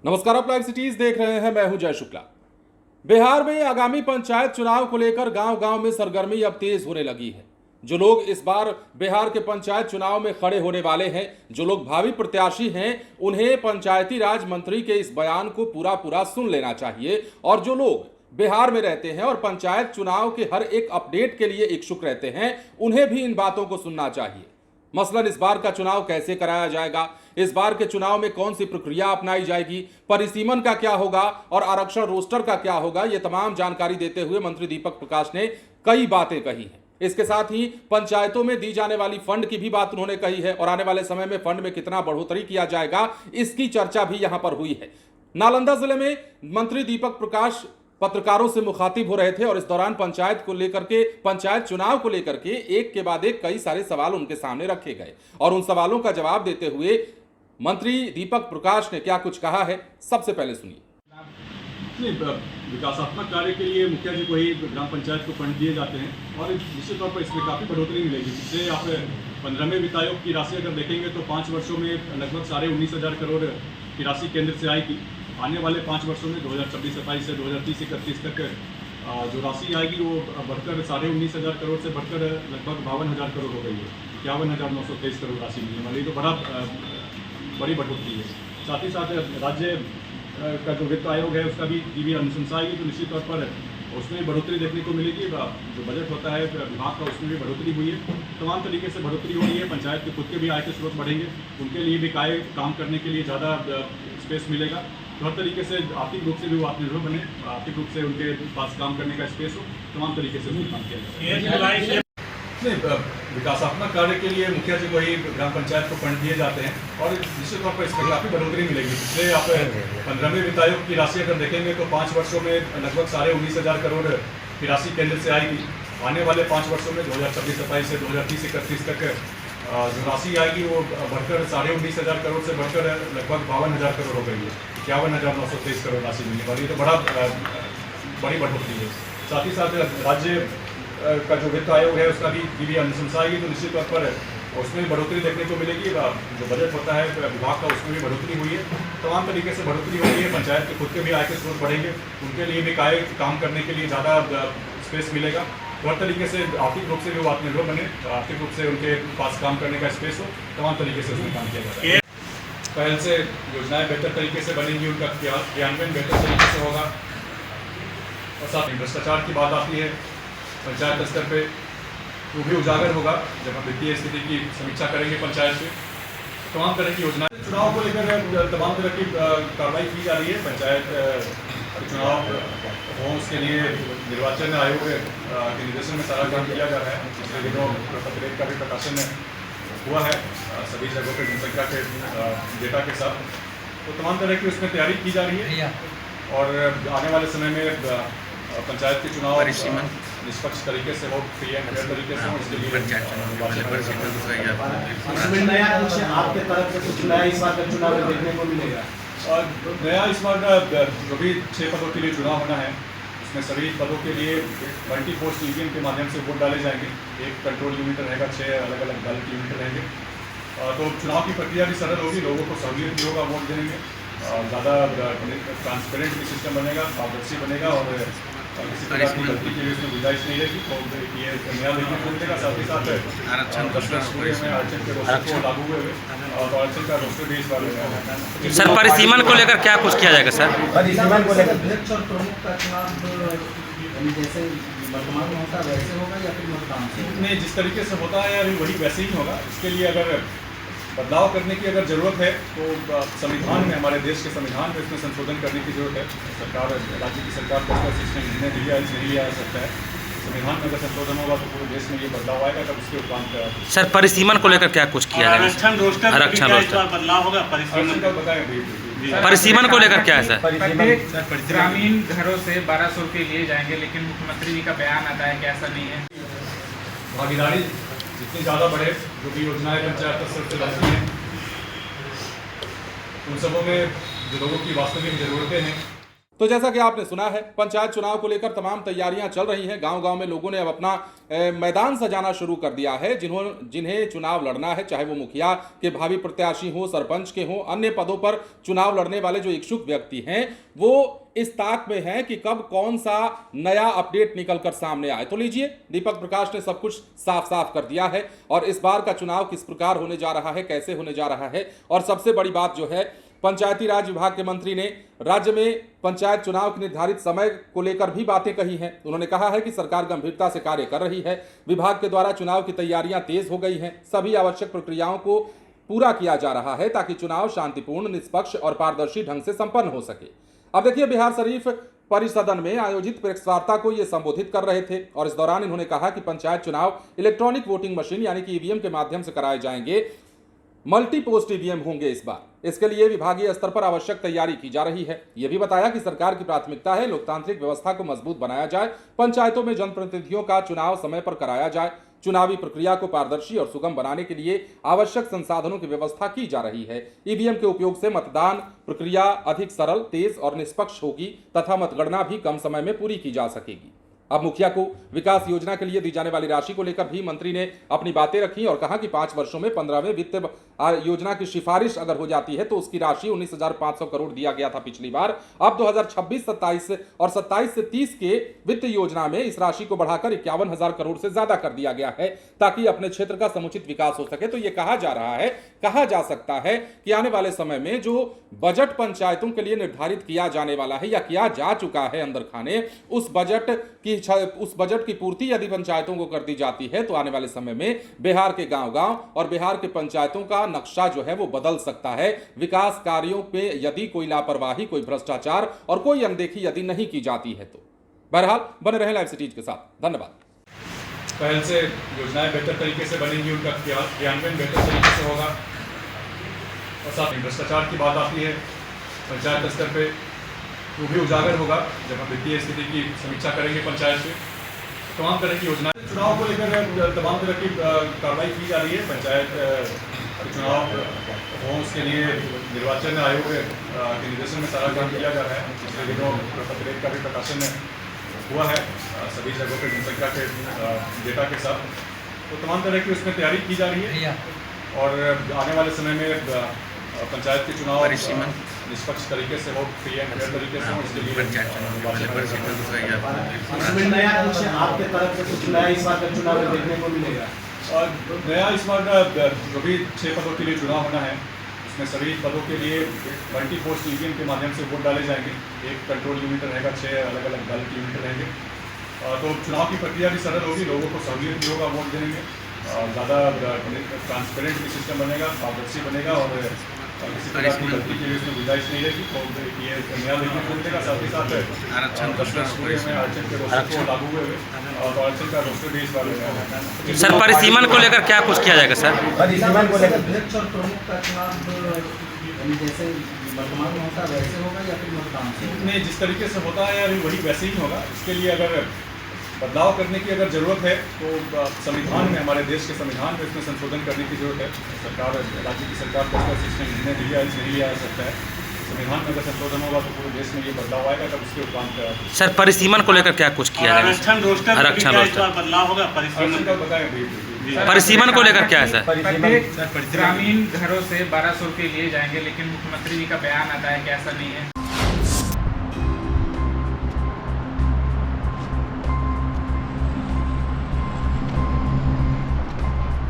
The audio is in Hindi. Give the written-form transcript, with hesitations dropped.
नमस्कार, आप लाइव सिटीज देख रहे हैं। मैं हूं जय शुक्ला। बिहार में आगामी पंचायत चुनाव को लेकर गांव-गांव में सरगर्मी अब तेज होने लगी है। जो लोग इस बार बिहार के पंचायत चुनाव में खड़े होने वाले हैं, जो लोग भावी प्रत्याशी हैं, उन्हें पंचायती राज मंत्री के इस बयान को पूरा सुन लेना चाहिए। और जो लोग बिहार में रहते हैं और पंचायत चुनाव के हर एक अपडेट के लिए इच्छुक रहते हैं, उन्हें भी इन बातों को सुनना चाहिए। मसलन इस बार का चुनाव कैसे कराया जाएगा, इस बार के चुनाव में कौन सी प्रक्रिया अपनाई जाएगी, परिसीमन का क्या होगा और आरक्षण रोस्टर का क्या होगा, ये तमाम जानकारी देते हुए मंत्री दीपक प्रकाश ने कई बातें कही हैं। इसके साथ ही पंचायतों में दी जाने वाली फंड की भी बात उन्होंने कही है और आने वाले समय में फंड में कितना बढ़ोतरी किया जाएगा, इसकी चर्चा भी यहां पर हुई है। नालंदा जिले में मंत्री दीपक प्रकाश पत्रकारों से मुखातिब हो रहे थे और इस दौरान पंचायत चुनाव को लेकर के एक के बाद एक कई सारे सवाल उनके सामने रखे गए और उन सवालों का जवाब देते हुए मंत्री दीपक प्रकाश ने क्या कुछ कहा है, सबसे पहले सुनिए। विकासात्मक कार्य के लिए मुखिया जी को ही ग्राम पंचायत को फंड दिए जाते हैं और निश्चित तौर पर इसमें काफ़ी बढ़ोतरी मिलेगी। जिससे आप 15वें वित्त आयोग की राशि अगर देखेंगे तो 5 वर्षों में लगभग 19,500 करोड़ की राशि केंद्र से आएगी। आने वाले 5 वर्षों में 2026-27 से 2030-31 तक जो राशि आएगी वो बढ़कर 19,500 करोड़ से बढ़कर लगभग 52,000 करोड़ हो गई है। 51,923 करोड़ राशि मिलने वाली, तो बड़ी बढ़ोतरी है। साथ ही साथ राज्य का जो वित्त आयोग है उसका भी अनुशंसा आएगी, तो निश्चित तौर पर उसमें भी बढ़ोतरी देखने को मिलेगी। जो बजट होता है विभाग का, उसमें भी बढ़ोतरी हुई है। तमाम तरीके से बढ़ोतरी हो रही है। पंचायत के खुद के भी आय के स्रोत बढ़ेंगे, उनके लिए भी काम करने के लिए ज़्यादा स्पेस मिलेगा। तो हर तरीके से आर्थिक रूप से भी वो आत्मनिर्भर बने, आर्थिक रूप से उनके पास काम करने का स्पेस हो, तमाम तरीके से काम किया जाए। विकासात्मक कार्य के लिए मुखिया जी को ही ग्राम पंचायत को फंड दिए जाते हैं और निश्चित तौर पर इसमें काफ़ी बढ़ोतरी मिलेगी। पिछले आप 15वें वित्त आयोग की राशि अगर देखेंगे तो 5 वर्षों में लगभग 19,500 करोड़ की राशि केंद्र से आएगी। आने वाले 5 वर्षों में 2026-27 से 2030-31 तक जो राशि आएगी वो बढ़कर 19,500 करोड़ से बढ़कर लगभग 52,000 करोड़ हो गई है। 51,923 करोड़ राशि मिलने वाली है, तो बड़ी बढ़ोतरी है। साथ ही साथ राज्य का जो वित्त आयोग है उसका भी अनुशंसा आएगी, तो निश्चित तौर पर उसमें भी बढ़ोतरी देखने को मिलेगी। जो बजट होता है विभाग का, उसमें भी बढ़ोतरी हुई है। तमाम तरीके से बढ़ोतरी हो रही है। पंचायत के खुद के भी आय के स्रोत बढ़ेंगे, उनके लिए भी काम करने के लिए ज़्यादा स्पेस मिलेगा। तो हर तरीके से आर्थिक रूप से भी वो आत्मनिर्भर बने, आर्थिक रूप से उनके पास काम करने का स्पेस हो, तमाम तरीके से उसमें काम किया जाता है। पहल से योजनाएं बेहतर तरीके से बनेंगी, उनका क्रियान्वयन बेहतर तरीके से होगा। और साथ ही भ्रष्टाचार की बात आती है पंचायत स्तर पे, वो भी उजागर होगा जब हम वित्तीय स्थिति की समीक्षा करेंगे पंचायत से। तमाम तरह की योजना चुनाव को लेकर तमाम तरह की कार्रवाई की जा रही है। पंचायत चुनाव हो उसके लिए निर्वाचन आयोग के निर्देशन में सारा काम किया जा रहा है। पिछले दिनों पत्रलेख का भी प्रकाशन हुआ है सभी जगहों पर जनसंख्या के डेटा के साथ, तो तमाम तरह की उसमें तैयारी की जा रही है। और आने वाले समय में पंचायत के चुनाव निष्पक्ष तरीके से हो, फ्री एंड फेयर तरीके से हो, इसके लिए नया कुछ आपके तरफ से कुछ नया इस बार का चुनाव देखने को मिलेगा। और नया इस बार का जो भी 6 पदों के लिए चुनाव होना है, उसमें सभी पदों के लिए मल्टी पोस्ट ईवीएम के माध्यम से वोट डाले जाएंगे। एक कंट्रोल यूनिट रहेगा, 6 अलग अलग बैलेट यूनिट रहेंगे। तो चुनाव की प्रक्रिया भी सरल होगी, लोगों को सहूलियत भी होगा वोट देने में, ज़्यादा ट्रांसपेरेंट भी सिस्टम बनेगा, पारदर्शी बनेगा और किसी प्रकार की गलती के लिए उसमें गुंजाइश नहीं रहेगी। तो ये नया देखने को मिलेगा। साथ ही साथ आरक्षण के रोस्टर को लागू हुए और आरक्षण का रोस्टर भी इस बार सर, परिसीमन को लेकर क्या कुछ किया जाएगा सर? परिसीमन को लेकर अध्यक्ष और प्रमुख का चुनाव जैसे वर्तमान में होता है वैसे होगा या फिर मतदान नहीं, जिस तरीके से होता है अभी वही वैसे ही होगा। इसके लिए अगर बदलाव करने की अगर ज़रूरत है तो संविधान में, हमारे देश के संविधान में इसमें संशोधन करने की जरूरत है। सरकार, राज्य की सरकार को इसमें निर्णय लिया नहीं लिया जा सकता है। संविधान में अगर संशोधन होगा तो पूरे देश में ये बदलाव आएगा, तब उसके उपरांत सर परिसीमन को लेकर क्या कुछ किया जाएगा? आरक्षण रोस्टर बदलाव होगा, बताएंगे। परिसीमन को लेकर क्या है सर? ग्रामीण घरों से 1200 रुपये लिए जाएंगे, लेकिन मुख्यमंत्री जी का बयान आता है कि ऐसा नहीं है। भागीदारी जितनी ज़्यादा बढ़े, जो भी योजनाएं पंचायत स्तर से बनती हैं, उन सबों में जो लोगों की वास्तविक ज़रूरतें हैं तो जैसा कि आपने सुना है, पंचायत चुनाव को लेकर तमाम तैयारियां चल रही हैं। गांव-गांव में लोगों ने अब अपना मैदान सजाना शुरू कर दिया है। जिन्हें चुनाव लड़ना है, चाहे वो मुखिया के भावी प्रत्याशी हो, सरपंच के हो, अन्य पदों पर चुनाव लड़ने वाले जो इच्छुक व्यक्ति हैं, वो इस ताक में हैं कि कब कौन सा नया अपडेट निकल कर सामने आए। तो लीजिए, दीपक प्रकाश ने सब कुछ साफ साफ कर दिया है और इस बार का चुनाव किस प्रकार होने जा रहा है, कैसे होने जा रहा है। और सबसे बड़ी बात जो है, पंचायती राज विभाग के मंत्री ने राज्य में पंचायत चुनाव के निर्धारित समय को लेकर भी बातें कही हैं। उन्होंने कहा है कि सरकार गंभीरता से कार्य कर रही है, विभाग के द्वारा चुनाव की तैयारियां तेज हो गई हैं, सभी आवश्यक प्रक्रियाओं को पूरा किया जा रहा है ताकि चुनाव शांतिपूर्ण, निष्पक्ष और पारदर्शी ढंग से संपन्न हो सके। अब देखिए, बिहार शरीफ परिसदन में आयोजित प्रेस वार्ता को ये संबोधित कर रहे थे और इस दौरान इन्होंने कहा कि पंचायत चुनाव इलेक्ट्रॉनिक वोटिंग मशीन यानी कि ईवीएम के माध्यम से कराए जाएंगे। मल्टी पोस्ट ईवीएम होंगे इस बार। इसके लिए विभागीय स्तर पर आवश्यक तैयारी की जा रही है। यह भी बताया कि सरकार की प्राथमिकता है लोकतांत्रिक व्यवस्था को मजबूत बनाया जाए, पंचायतों में जनप्रतिनिधियों का चुनाव समय पर कराया जाए, चुनावी प्रक्रिया को पारदर्शी और सुगम बनाने के लिए आवश्यक संसाधनों की व्यवस्था की जा रही है। ईवीएम के उपयोग से मतदान प्रक्रिया अधिक सरल, तेज और निष्पक्ष होगी तथा मतगणना भी कम समय में पूरी की जा सकेगी। अब मुखिया को विकास योजना के लिए दी जाने वाली राशि को लेकर भी मंत्री ने अपनी बातें रखी और कहा कि 5 वर्षों में 15वें वित्त योजना की सिफारिश अगर हो जाती है तो उसकी राशि 19,500 करोड़ दिया गया था पिछली बार। अब 2026-27 और 27 से 30 के वित्त योजना में इस राशि को बढ़ाकर 51,000 करोड़ से ज्यादा कर दिया गया है ताकि अपने क्षेत्र का समुचित विकास हो सके। तो ये कहा जा रहा है, कहा जा सकता है कि आने वाले समय में जो बजट पंचायतों के लिए निर्धारित किया जाने वाला है या किया जा चुका है अंदर खाने, उस बजट की पूर्ति यदि पंचायतों को कर दी जाती है तो आने वाले समय में बिहार के गांव-गांव और बिहार के पंचायतों का नक्शा जो है वो बदल सकता है। विकास कार्यों पे यदि कोई लापरवाही, कोई भ्रष्टाचार और कोई अनदेखी यदि नहीं की जाती है तो। बहरहाल बने रहें लाइव सिटीज के साथ। धन्यवाद। पहल से योजनाएं बेहतर तरीके से बनेंगी, उनका क्रियान्वयन बेहतर तरीके से होगा। और साथ ही भ्रष्टाचार की बात आती है पंचायत स्तर पे, वो भी उजागर होगा जब हम वित्तीय स्थिति की समीक्षा करेंगे पंचायत में। तमाम तरह की योजनाएं चुनाव को लेकर तमाम तरह की कार्रवाई की जा रही है। पंचायत चुनाव हो उसके लिए निर्वाचन आयोग के निर्देशन में सारा काम किया जा रहा है। पिछले दिनों पत्रलेख का भी प्रकाशन हुआ है सभी जगहों पर जनसंख्या के डेटा के साथ। तो तमाम तरह की उसमें तैयारी की जा रही है और आने वाले समय में पंचायत के चुनाव निष्पक्ष तरीके से हो, फ्री एंड फेयर तरीके से हो, इसके लिए नया कुछ आपके तरफ से कुछ नया इस बार का चुनाव में देखने को मिलेगा। और नया इस बार जो भी 6 पदों के लिए चुनाव होना है उसमें सभी पदों के लिए मल्टी पोस्ट ईवीएम के माध्यम से वोट डाले जाएंगे। एक कंट्रोल यूनिट रहेगा, 6 अलग अलग दल के यूनिट रहेंगे। तो चुनाव की प्रक्रिया भी सरल होगी, लोगों को सहूलियत भी होगा वोट देने में, ज़्यादा ट्रांसपेरेंट भी सिस्टम बनेगा, पारदर्शी बनेगा और किसी प्रकार की गलती के लिए उसमें गुंजाइश नहीं रहेगी। तो ये नया देखने को मिलेगा। साथ ही साथ 10 वर्ष पूरे में आरक्षण के रोस्टर को लागू हुए और आरक्षण का रोस्टर भी इस बार सर, परिसीमन को लेकर क्या कुछ किया जाएगा सर? परिसीमन को लेकर अध्यक्ष और प्रमुख का चुनाव जैसे वर्तमान में होता है वैसे होगा या फिर मतदान में जिस तरीके से होता है अभी वही वैसे ही होगा। इसके लिए अगर बदलाव करने की अगर ज़रूरत है तो संविधान में, हमारे देश के संविधान में इसमें संशोधन करने की ज़रूरत है। सरकार, राज्य की सरकार को इसमें निर्णय लिया नहीं लिया जा सकता है। संविधान में अगर संशोधन होगा तो पूरे देश में ये बदलाव आएगा, तब उसके उपरांत सर, परिसीमन को लेकर क्या कुछ किया जाएगा? आरक्षण रोस्टर बदलाव होगा। परिसीमन को लेकर क्या है सर? प्रत्येक ग्रामीण घरों से 1200 रुपये लिए जाएंगे, लेकिन मुख्यमंत्री जी का बयान आता है कि ऐसा नहीं है।